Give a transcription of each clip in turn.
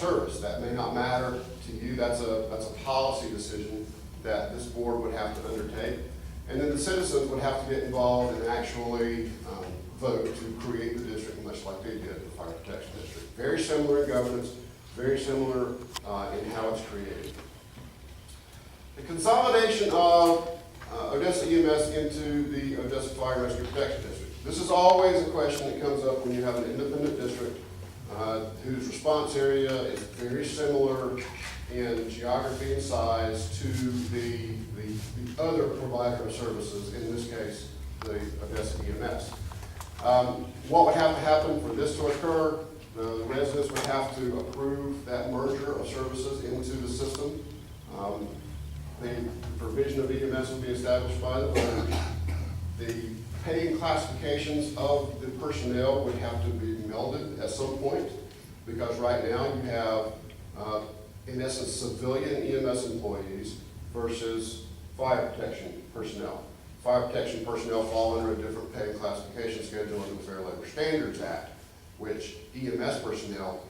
service. That may not matter to you. That's a policy decision that this board would have to undertake. And then the citizens would have to get involved and actually vote to create the district, much like they did the Fire Protection District. Very similar in governance, very similar in how it's created. The consolidation of Odessa EMS into the Odessa Fire and Rescue Protection District. This is always a question that comes up when you have an independent district whose response area is very similar in geography and size to the other provider of services, in this case, the Odessa EMS. What would have to happen for this to occur? The residents would have to approve that merger of services into the system. The provision of EMS will be established by the board. The pay classifications of the personnel would have to be melded at some point, because right now you have, in essence, civilian EMS employees versus fire protection personnel. Fire protection personnel fall under a different pay classification schedule under the Fair Labor Standards Act, which EMS personnel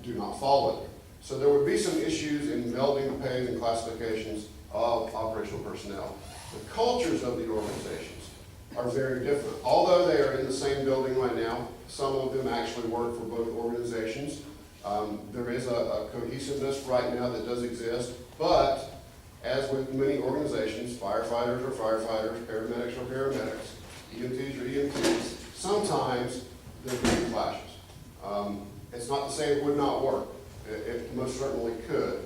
do not fall under. So there would be some issues in melding the pays and classifications of operational personnel. The cultures of the organizations are very different. Although they are in the same building right now, some of them actually work for both organizations. There is a cohesiveness right now that does exist, but as with many organizations, firefighters are firefighters, paramedics are paramedics, EMTs are EMTs, sometimes there can be clashes. It's not to say it would not work. It most certainly could.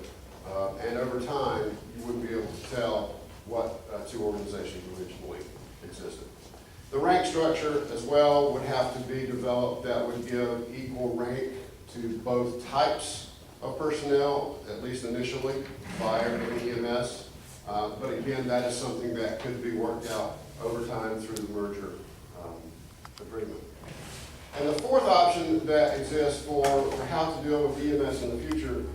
And over time, you wouldn't be able to tell what two organizations originally existed. The rank structure as well would have to be developed that would give equal rank to both types of personnel, at least initially, fire and EMS. But again, that is something that could be worked out over time through the merger agreement. And the fourth option that exists for how to deal with EMS in the future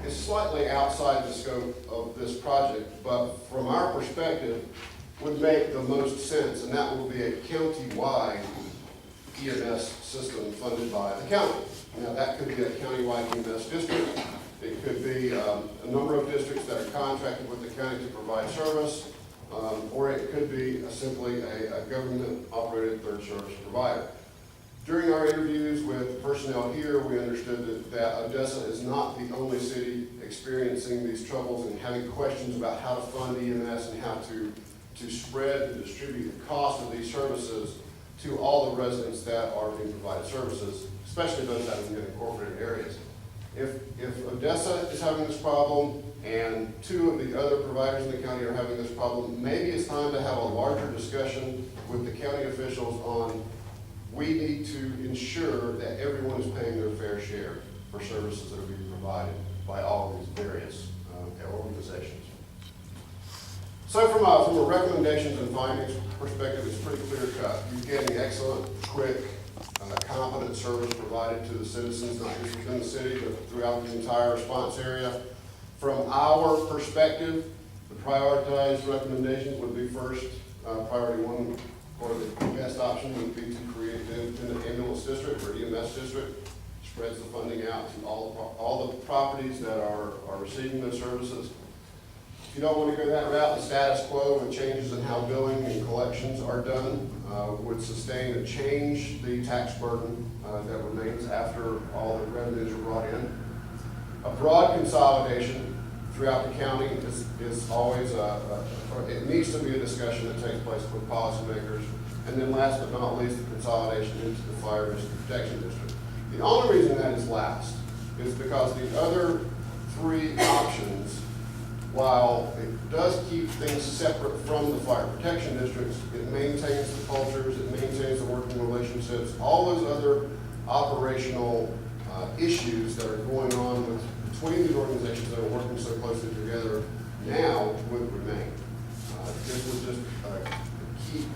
is slightly outside the scope of this project, but from our perspective would make the most sense, and that will be a county-wide EMS system funded by the county. Now, that could be a county-wide EMS district. It could be a number of districts that are contracted with the county to provide service, or it could be simply a government-operated third service provider. During our interviews with personnel here, we understood that Odessa is not the only city experiencing these troubles and having questions about how to fund EMS and how to spread and distribute the cost of these services to all the residents that are being provided services, especially those that are in incorporated areas. If Odessa is having this problem and two of the other providers in the county are having this problem, maybe it's time to have a larger discussion with the county officials on we need to ensure that everyone is paying their fair share for services that are being provided by all of these various organizations. So from a recommendations and findings perspective, it's pretty clear cut. You're getting excellent, quick, competent service provided to the citizens, not just within the city, but throughout the entire response area. From our perspective, the prioritized recommendations would be first, priority one, or the best option would be to create the independent ambulance district or EMS district, spreads the funding out to all the properties that are receiving those services. If you don't want to go that route, the status quo with changes in how billing and collections are done would sustain and change the tax burden that remains after all the revenues are brought in. A broad consolidation throughout the county is always it needs to be a discussion that takes place with policymakers. And then last but not least, the consolidation into the Fire Risk Protection District. The only reason that is last is because the other three options, while it does keep things separate from the fire protection districts, it maintains the cultures, it maintains the working relationships, all those other operational issues that are going on between these organizations that are working so closely together now would remain. This would just keep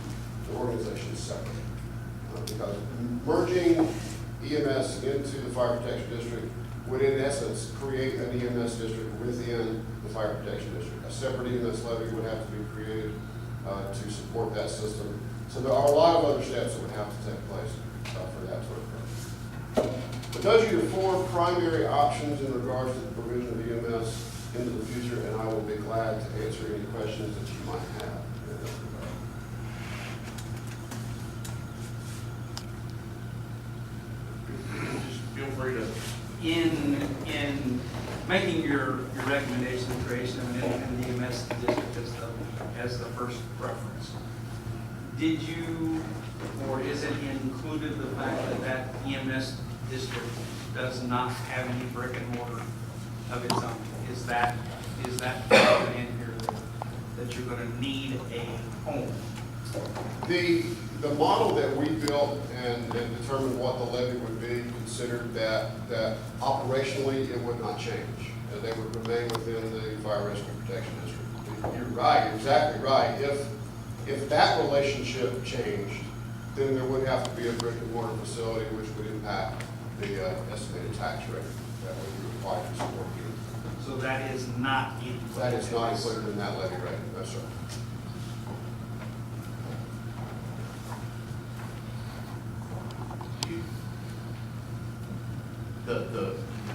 the organizations separate. Because merging EMS into the fire protection district would in essence create an EMS district within the fire protection district. A separate EMS levy would have to be created to support that system. So there are a lot of other steps that would have to take place for that to occur. But those are your four primary options in regards to the provision of EMS into the future, and I will be glad to answer any questions that you might have in that regard. Just feel free to. In making your recommendation of creation of an independent EMS district as the first preference, did you, or is it included the fact that that EMS district does not have any brick and mortar of its own? Is that in here that you're going to need a home? The model that we built and determined what the levy would be considered that operationally it would not change. They would remain within the fire rescue protection district. You're right, you're exactly right. If that relationship changed, then there would have to be a brick and mortar facility which would impact the estimated tax rate that would be required to support you. So that is not included. That is not included in that levy rate, no sir.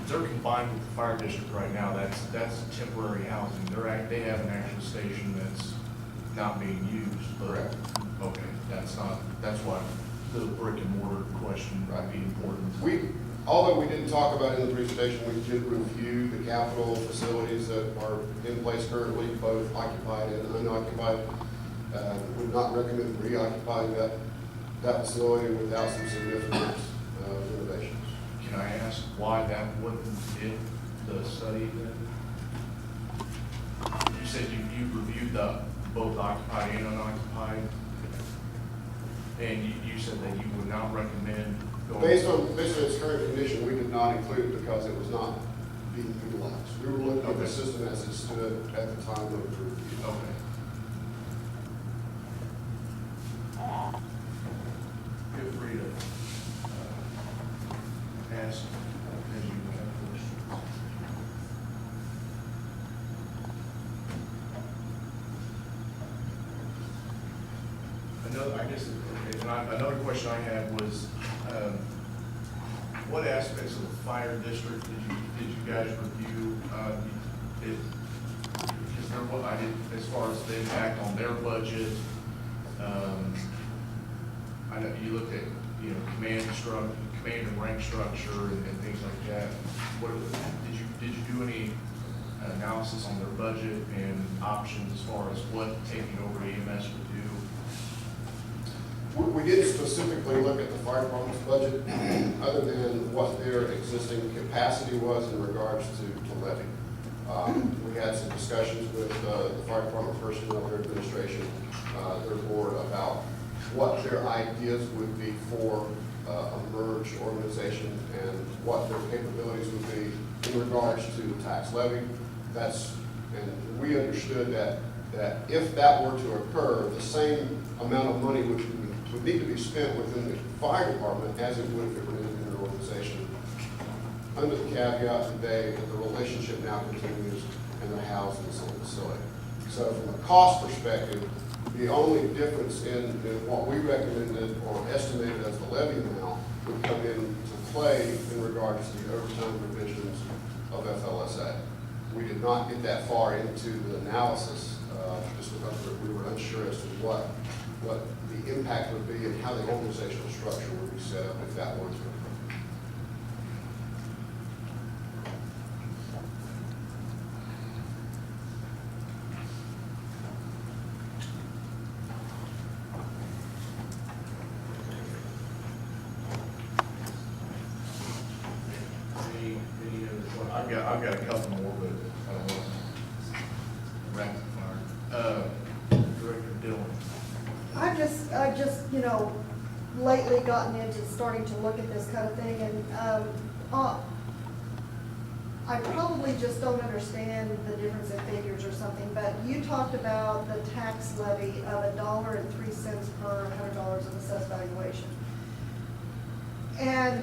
They're combined with the fire district right now. That's temporary housing. They have an actual station that's not being used. Correct. Okay, that's why the brick and mortar question might be important. Although we didn't talk about it in the presentation, we did review the capital facilities that are in place currently, both occupied and unoccupied. Would not recommend reoccupying that facility without some significant renovations. Can I ask why that wouldn't fit the study then? You said you reviewed both occupied and unoccupied, and you said that you would not recommend going. Based on its current condition, we did not include it because it was not being utilized. We were looking at the system as it stood at the time of the review. Okay. Feel free to ask as you have questions. Another question I had was, what aspects of the fire district did you guys review? Because as far as the impact on their budget, I know you looked at command and rank structure and things like that. Did you do any analysis on their budget and options as far as what taking over EMS would do? We didn't specifically look at the fire department's budget, other than what their existing capacity was in regards to levy. We had some discussions with the fire department personnel, their administration, their board about what their ideas would be for a merged organization and what their capabilities would be in regards to the tax levy. And we understood that if that were to occur, the same amount of money would need to be spent within the fire department as it would if it were an independent organization, under the caveat today that the relationship now continues and they're housed in the same facility. So from a cost perspective, the only difference in what we recommended or estimated as the levy amount would come into play in regards to the overtime provisions of FLSA. We did not get that far into the analysis just because we were unsure as to what the impact would be and how the organizational structure would be set up if that were to occur. Any other questions? I've got a couple more, but I don't want to rapid fire. Director Dillon. I've just, lately gotten into starting to look at this kind of thing, and I probably just don't understand the difference in figures or something, but you talked about the tax levy of $1.03 per $100 of assessed valuation. And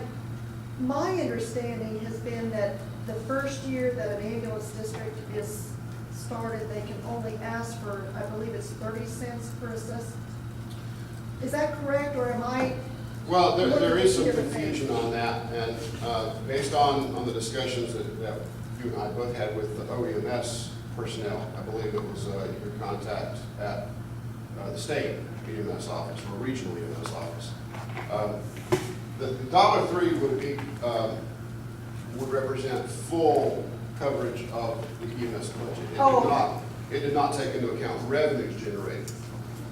my understanding has been that the first year that an ambulance district is started, they can only ask for, I believe it's 30 cents per assessed. Is that correct, or am I Well, We're there is some looking at different confusion on that, and based on the discussions that you and I both had with the OEMS personnel, I believe it was your contact at the state EMS office or regional EMS office. The $3 would be, would represent full coverage of the EMS budget. Oh. It did not take into account revenues generated.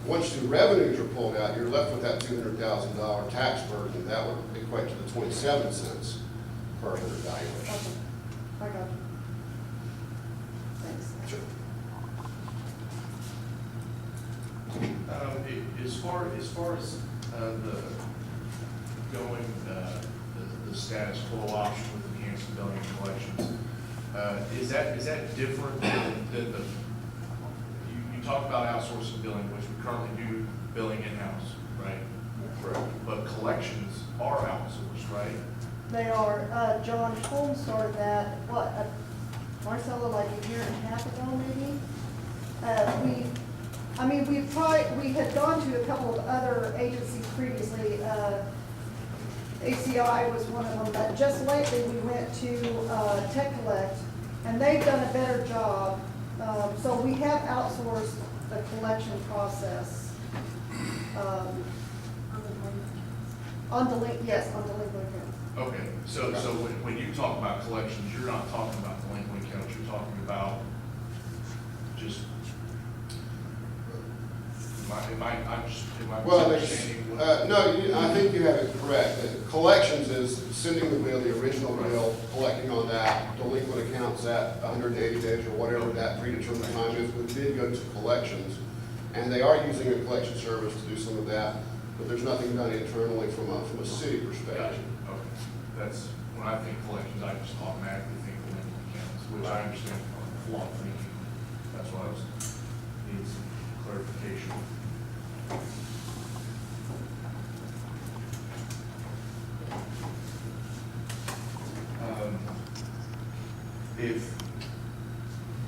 Once the revenues are pulled out, you're left with that $200,000 tax burden. That would equate to the 27 cents per 100 valuation. Okay, I got you. Thanks. Sure. As far as the going, the status quo option with the canceled billing and collections, is that different than the, you talked about outsourcing billing, which we currently do billing in-house, right? Correct. But collections are outsourced, right? They are, John Holmes started that, what, Marcella, like a year and a half ago, maybe? We had gone to a couple of other agencies previously, ACI was one of them, but just lately we went to, Tech Collect, and they've done a better job. So we have outsourced the collection process. On delinquent accounts. Okay, so when you talk about collections, you're not talking about delinquent accounts, you're talking about just, am I Well, misunderstanding what? no, I think you have it correct. Collections is sending the bill, the original bill, collecting on that. Delinquent accounts at 180 days or whatever that predetermined time is, would then go to collections. And they are using a collection service to do some of that, but there's nothing done internally from a city Gotcha, perspective. okay. That's, when I think collections, I just automatically think delinquent accounts, which I understand flawed thinking. That's why I was, needs some clarification. If,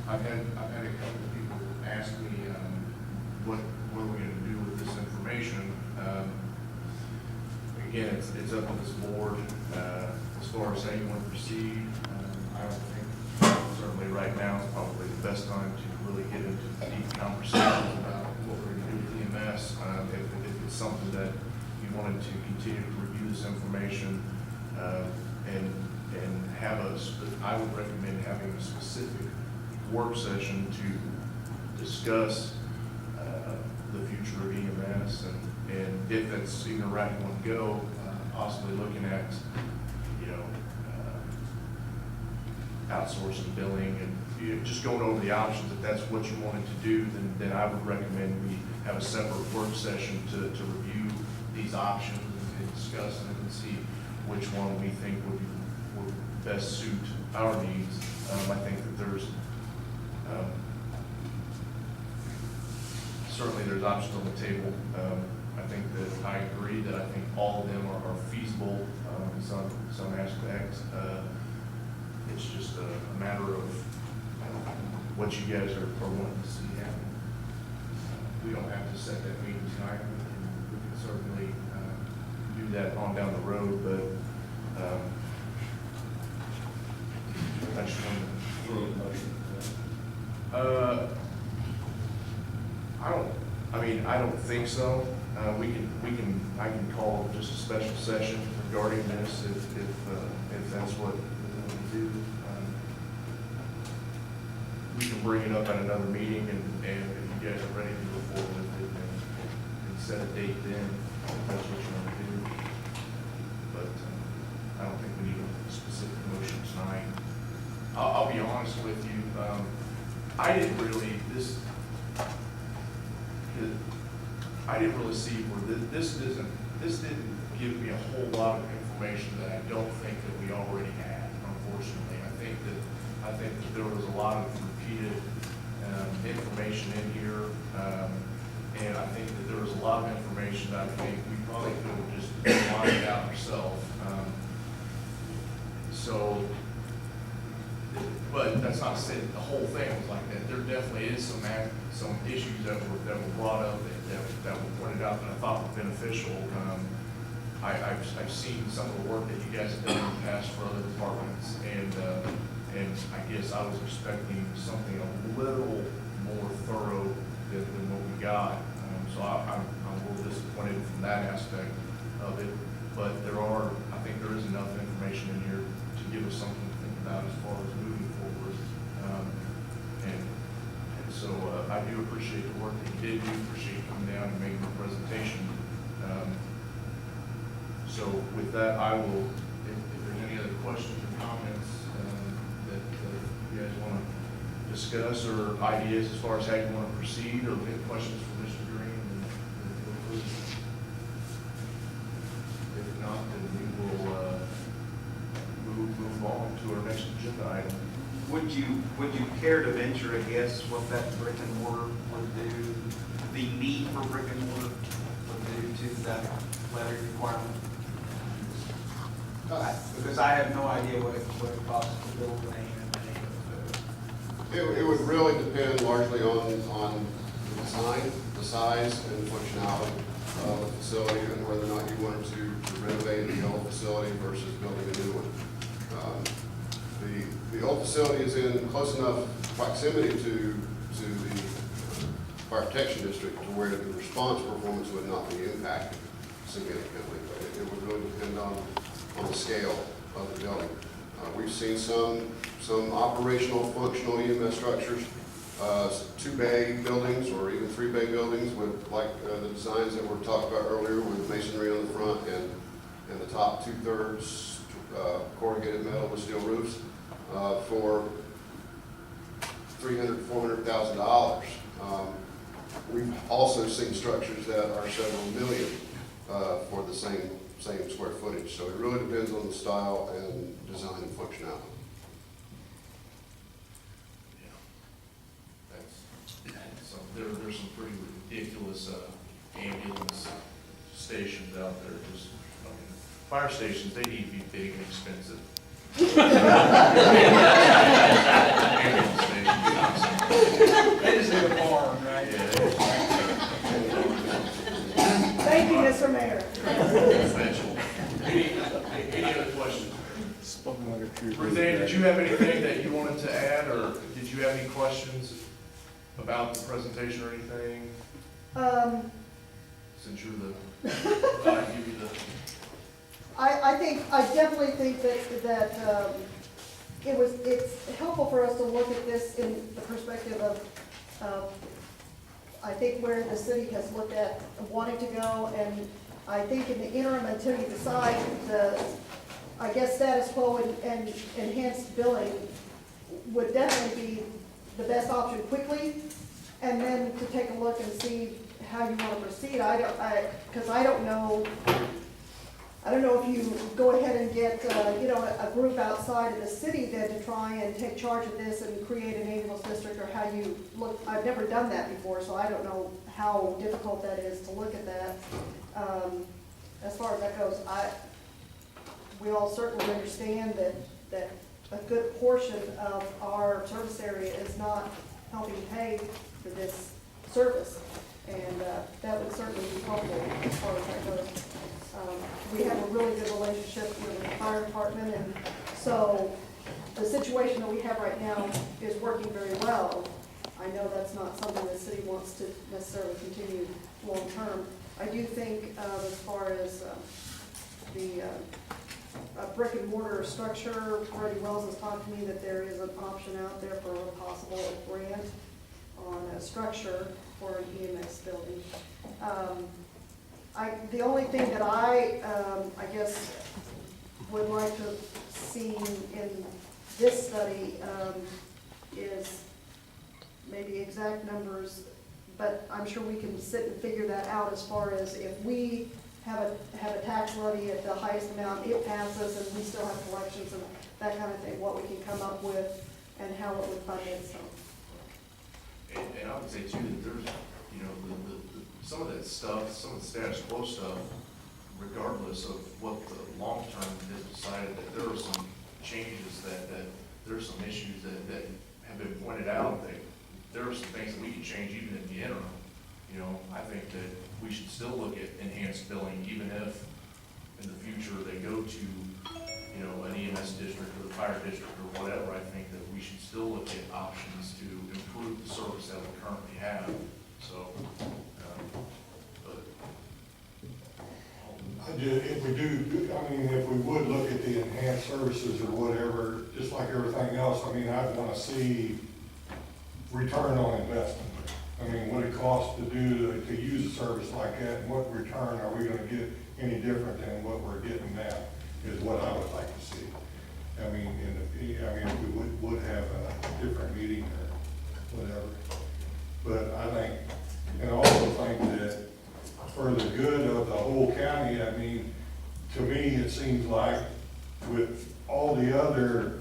I've had a couple of people ask me, what are we gonna do with this information? Again, it's up to this board, as far as how you want to proceed. I don't think, certainly right now, is probably the best time to really get into deep conversations about what we're gonna do with EMS. If it's something that you wanted to continue to review this information, and have I would recommend having a specific work session to discuss the future of EMS, and if that's even the right one to go, possibly looking at, outsourcing billing and just going over the options. If that's what you wanted to do, then I would recommend we have a separate work session to review these options and discuss them and see which one we think would best suit our needs. I think that there's certainly there's options on the table. I think that I agree that I think all of them are feasible in some aspects. It's just a matter of what you guys are wanting to see happen. We don't have to set that meeting tonight. We can certainly do that on down the road, but I just wanted to throw a motion. I don't think so. I can call just a special session regarding this if that's what we want to do. We can bring it up at another meeting, and if you guys are ready to go forward with it, and set a date then, if that's what you want to do. But I don't think we need a specific motion tonight. I'll be honest with you, I didn't really see where this didn't give me a whole lot of information that I don't think that we already had, unfortunately. I think that there was a lot of repeated information in here, and I think that there was a lot of information that I think we probably could have just lined out ourselves. But that's not saying the whole thing was like that. There definitely is some issues that were brought up that were pointed out that I thought were beneficial. I've seen some of the work that you guys have done in the past for other departments, and I guess I was expecting something a little more thorough than what we got. So I'm a little disappointed from that aspect of it, but I think there is enough information in here to give us something to think about as far as moving forward. And so I do appreciate the work that you did do, appreciate you coming down and making the presentation. So with that, I will, if there's any other questions or comments that you guys want to discuss, or ideas as far as how you want to proceed, or any questions for Mr. Green, if not, then we will move on to our next agenda item. Would you care to venture a guess what that brick and mortar would do, the need for brick and mortar would do to that levy requirement? Because I have no idea what it costs to build an It would really depend largely on the design, the size, and functionality of the facility, and whether or not you wanted to renovate the old facility versus building a new one. The old facility is in close enough proximity to the fire protection district to where the response performance would not be impacted significantly. But it would really depend on the scale of the building. We've seen some operational, functional EMS structures, 2-bay buildings or even 3-bay buildings with like the designs that were talked about earlier with masonry on the front and the top 2/3 corrugated metal with steel roofs for $300,000 to $400,000. We've also seen structures that are several million for the same square footage. So it really depends on the style and design and functionality. So there's some pretty ridiculous ambulance stations out there. Just, I mean, fire stations, they need to be big and expensive. Ambulance stations, They just need a farm, right? Thank you, Mr. Mayor. Any other questions? Ruth Ann, did you have anything that you wanted to add, or did you have any questions about the presentation or anything? Since you're the, I give you the. I definitely think that it's helpful for us to look at this in the perspective of, I think where the city has looked at wanting to go, and I think in the interim until you decide I guess status quo and enhanced billing would definitely be the best option quickly, and then to take a look and see how you want to proceed. Because I don't know if you go ahead and get, a group outside of the city then to try and take charge of this and create an ambulance district, or how you look. I've never done that before, so I don't know how difficult that is to look at that. As far as that goes, we all certainly understand that a good portion of our service area is not helping pay for this service, and that would certainly be helpful as far as that goes. We have a really good relationship with the fire department, and so the situation that we have right now is working very well. I know that's not something the city wants to necessarily continue long term. I do think as far as the brick and mortar structure, Freddie Wells has talked to me that there is an option out there for a possible grant on a structure for an EMS building. The only thing that I guess would like to see in this study is maybe exact numbers, but I'm sure we can sit and figure that out as far as if we have a tax levy at the highest amount, it passes, and we still have collections and that kind of thing, what we can come up with and how it would fund it, so. And I would say too, that there's, some of that stuff, some of the status quo stuff, regardless of what the long term is decided, that there are some changes that there are some issues that have been pointed out, that there are some things that we can change even in the interim. I think that we should still look at enhanced billing, even if in the future they go to, you know, an EMS district or the fire district or whatever, I think that we should still look at options to improve the service that we currently have, so, but. If we do, I mean, if we would look at the enhanced services or whatever, just like everything else, I mean, I'd wanna see return on investment. I mean, what it costs to to use a service like that, and what return are we gonna get any different than what we're getting now, is what I would like to see. I mean, if we would have a different meeting or whatever. But I think, and I also think that for the good of the whole county, I mean, to me, it seems like with all the other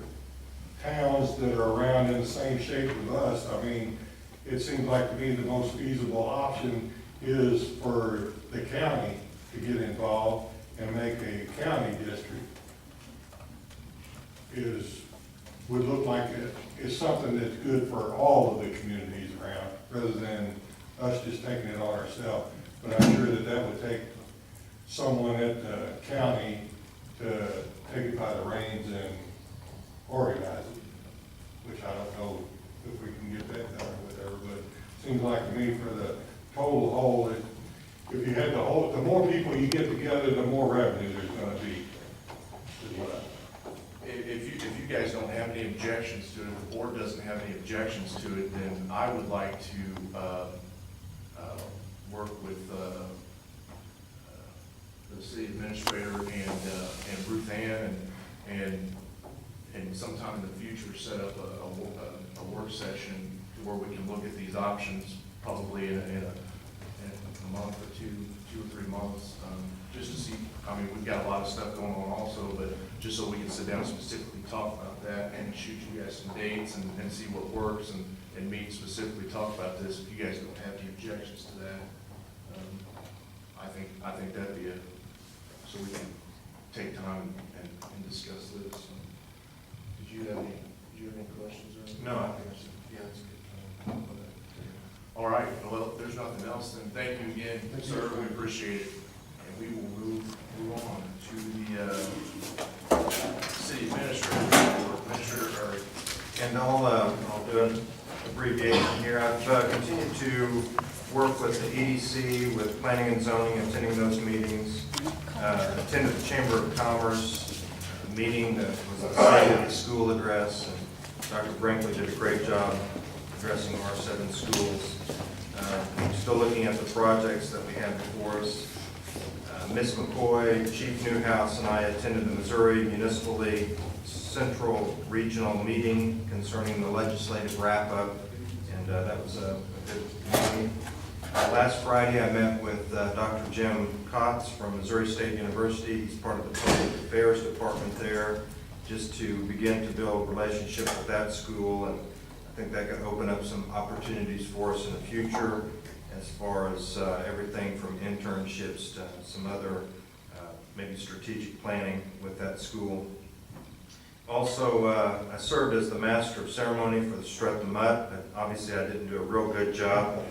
towns that are around in the same shape with us, I mean, it seems like to me the most feasible option is for the county to get involved and make a county district. Would look like it's something that's good for all of the communities around, rather than us just taking it on ourselves. But I'm sure that would take someone at the county to take it by the reins and organize it, which I don't know if we can get that done or whatever, but it seems like to me for the total whole, if you had the more people you get together, the more revenue there's gonna be, is what If you guys don't have any objections to it, if the board doesn't have any objections to it, then I would like to, work with, the city administrator and Ruth Ann and sometime in the future, set up a work session where we can look at these options probably in a month or two or 3 months, just to see. I mean, we've got a lot of stuff going on also, but just so we can sit down and specifically talk about that and shoot you guys some dates and see what works and meet specifically talk about this. If you guys don't have any objections to that, I think that'd be so we can take time and discuss this. Did you have any questions or anything? No, I think that's, yeah, that's a good. All right, well, if there's nothing else, then thank you again, sir, we appreciate it. And we will move on to the city administrator. And I'll do an abbreviation here. I've continued to work with the EDC, with planning and zoning, attending those meetings. Attended the Chamber of Commerce meeting that was a site of the school address. And Dr. Brinkley did a great job addressing our 7 schools. Still looking at the projects that we have before us. Ms. McCoy, Chief Newhouse, and I attended the Missouri Municipal League Central Regional Meeting concerning the legislative wrap-up, and that was a good meeting. Last Friday, I met with Dr. Jim Kotz from Missouri State University. He's part of the Public Affairs Department there, just to begin to build relationships with that school, and I think that could open up some opportunities for us in the future as far as everything from internships to some other maybe strategic planning with that school. Also, I served as the Master of Ceremony for the Strut the Mutt, but obviously I didn't do a real good job.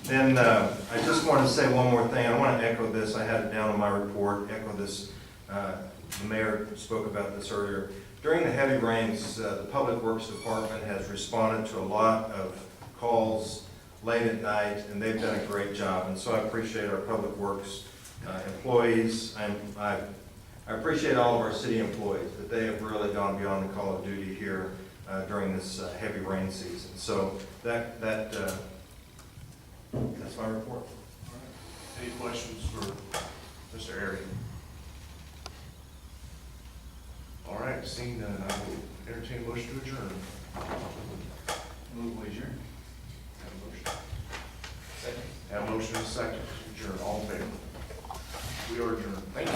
Then I just want to say one more thing. I want to echo this. I had it down on my report, echo this. The mayor spoke about this earlier. During the heavy rains, the Public Works Department has responded to a lot of calls late at night, and they've done a great job. And so I appreciate our Public Works employees. I appreciate all of our city employees, that they have really gone beyond the call of duty here during this heavy rain season. So that's my report. All right. Any questions for Mr. Airy? All right, seeing none, I will entertain a motion to adjourn. Move we adjourn. Have a motion. Second. Have a motion and a second to adjourn. All in favor? We are adjourned. Thank you.